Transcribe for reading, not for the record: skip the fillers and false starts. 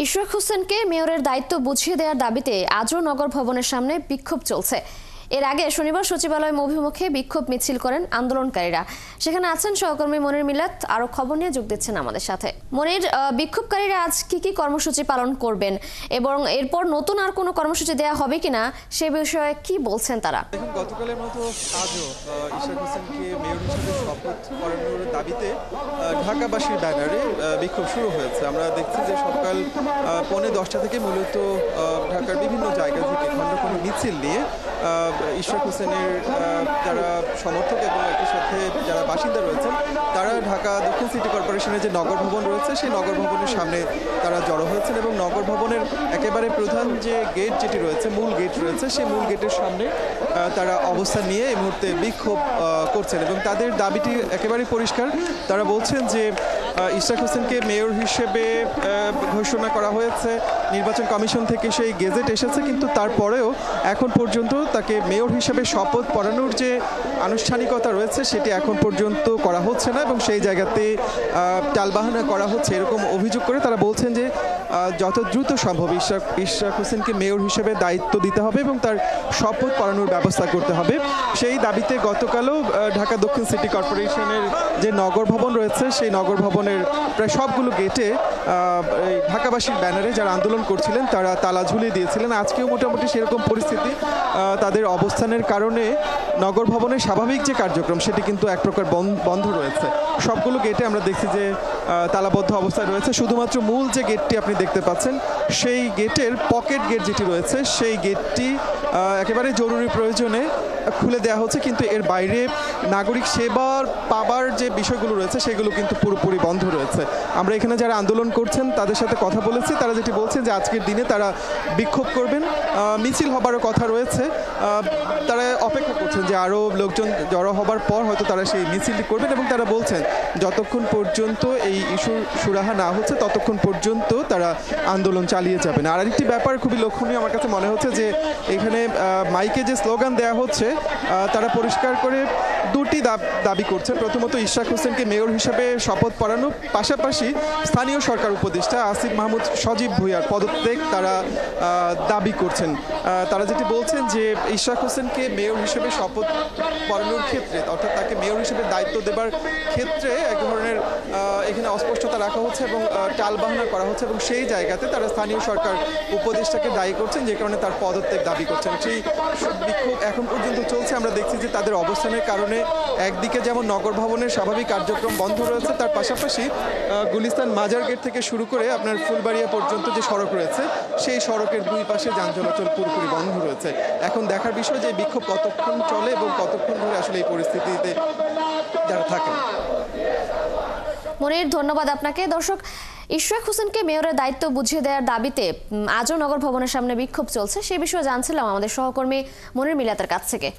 ইশরাক হোসেনকে মেয়রের দায়িত্ব বুঝিয়ে দেওয়ার দাবিতে আজও নগর ভবনের সামনে বিক্ষোভ চলছে। এর আগে শনিবার সচিবালয় অভিমুখে বিক্ষোভ মিছিল করেন আন্দোলনকারীরা। সেখানে আছেন সহকর্মী মনির মিলাত, আরো খবর নিয়ে যোগ দিচ্ছেন আমাদের সাথে। মনির, বিক্ষোভকারীরা আজ কি কর্মসূচি পালন করবেন এবং এরপর নতুন আর কোনো কর্মসূচি দেওয়া হবে কিনা সে বিষয়ে কি বলছেন তারা? দেখুন, গতকালের মতো আজও ইশরাক হোসেনকে মেয়র হিসেবে শপথ করানোর দাবিতে ঢাকাবাসীর ব্যানারে বিক্ষোভ শুরু হয়েছে। আমরা দেখছি যে সকাল 9:45 থেকে মূলত ঢাকার বিভিন্ন জায়গা থেকে খণ্ড খণ্ড মিছিল নিয়ে ইশরাক হোসেনের যারা সমর্থক এবং একই সাথে যারা বাসিন্দা রয়েছেন তারা ঢাকা দক্ষিণ সিটি কর্পোরেশনের যে নগর ভবন রয়েছে সেই নগর ভবনের সামনে তারা জড়ো হয়েছেন এবং নগর ভবনের একেবারে প্রধান যে গেট যেটি রয়েছে, মূল গেট রয়েছে, সেই মূল গেটের সামনে তারা অবস্থান নিয়ে এই মুহূর্তে বিক্ষোভ করছেন এবং তাদের দাবিটি একেবারে পরিষ্কার। তারা বলছেন যে ইশরাক হোসেনকে মেয়র হিসেবে ঘোষণা করা হয়েছে, নির্বাচন কমিশন থেকে সেই গেজেট এসেছে, কিন্তু তারপরেও এখন পর্যন্ত তাকে মেয়র হিসেবে শপথ পড়ানোর যে আনুষ্ঠানিকতা রয়েছে সেটি এখন পর্যন্ত করা হচ্ছে না এবং সেই জায়গাতে টালবাহানা করা হচ্ছে এরকম অভিযোগ করে তারা বলছেন যে যত দ্রুত সম্ভব ইশরাক হোসেনকে মেয়র হিসেবে দায়িত্ব দিতে হবে এবং তার শপথ পড়ানোর ব্যবস্থা করতে হবে। সেই দাবিতে গতকালও ঢাকা দক্ষিণ সিটি কর্পোরেশনের যে নগর ভবন রয়েছে সেই নগর ভবনের প্রায় সবগুলো গেটে ঢাকাবাসীর ব্যানারে যারা আন্দোলন করছিলেন তারা তালা ঝুলিয়ে দিয়েছিলেন। আজকেও মোটামুটি সেরকম পরিস্থিতি। তাদের অবস্থানের কারণে নগর ভবনের স্বাভাবিক যে কার্যক্রম সেটি কিন্তু এক প্রকার বন্ধ রয়েছে। সবগুলো গেটে আমরা দেখছি যে তালাবদ্ধ অবস্থায় রয়েছে। শুধুমাত্র মূল যে গেটটি আপনি দেখতে পাচ্ছেন সেই গেটের পকেট গেট যেটি রয়েছে সেই গেটটি একেবারে জরুরি প্রয়োজনে খুলে দেওয়া হচ্ছে, কিন্তু এর বাইরে নাগরিক সেবা পাবার যে বিষয়গুলো রয়েছে সেগুলো কিন্তু পুরোপুরি বন্ধ রয়েছে। আমরা এখানে যারা আন্দোলন করছেন তাদের সাথে কথা বলেছি, তারা যেটি বলছেন যে আজকের দিনে তারা বিক্ষোভ করবেন, মিছিল হবারও কথা রয়েছে। তারা অপেক্ষা করছেন যে আরও লোকজন জড়ো হবার পর হয়তো তারা সেই মিছিলটি করবেন এবং তারা বলছেন যতক্ষণ পর্যন্ত এই ইস্যুর সুরাহা না হচ্ছে ততক্ষণ পর্যন্ত তারা আন্দোলন চালিয়ে যাবেন। আর একটি ব্যাপার খুবই লক্ষণীয় আমার কাছে মনে হচ্ছে যে এখানে মাইকে যে স্লোগান দেওয়া হচ্ছে তারা পরিষ্কার করে দুটি দাবি করছে। প্রথমত ইশরাক হোসেনকে মেয়র হিসেবে শপথ পড়ানোর পাশাপাশি স্থানীয় সরকার উপদেষ্টা আসিফ মাহমুদ সজীব ভুঁইয়ার পদত্যাগ তারা দাবি করছেন। তারা যেটি বলছেন যে ইশরাক হোসেনকে মেয়র হিসেবে শপথ পড়ানোর ক্ষেত্রে অর্থাৎ তাকে মেয়র হিসেবে দায়িত্ব দেবার ক্ষেত্রে এক ধরনের এখানে অস্পষ্টতা রাখা হচ্ছে এবং টালবাহানা করা হচ্ছে এবং সেই জায়গাতে তারা স্থানীয় সরকার উপদেষ্টাকে দায়ী করছেন, যে কারণে তার পদত্যাগ দাবি করছেন। সেই বিক্ষোভ এখন পর্যন্ত চলছে। আমরা দেখছি যে তাদের অবস্থানের কারণে একদিকে যেমন নগর ভবনের স্বাভাবিক কার্যক্রম বন্ধ রয়েছে, তার পাশাপাশি গুলিস্তান মাজার গেট থেকে শুরু করে আপনার ফুলবাড়িয়া পর্যন্ত যে সড়ক রয়েছে সেই সড়কের দুই পাশে যান চলাচল পুরোপুরি বন্ধ রয়েছে। এখন দেখার বিষয় যে বিক্ষোভ কতক্ষণ চলে এবং কতক্ষণ ধরে আসলে এই পরিস্থিতিতে যারা থাকে। মনির, ধন্যবাদ আপনাকে। দর্শক, ইশরাক হোসেনকে মেয়রের দায়িত্ব বুঝিয়ে দেওয়ার দাবিতে আজও নগর ভবনের সামনে বিক্ষোভ চলছে, সে বিষয়ে জানছিলাম আমাদের সহকর্মী মনির মিলাতের কাছ থেকে।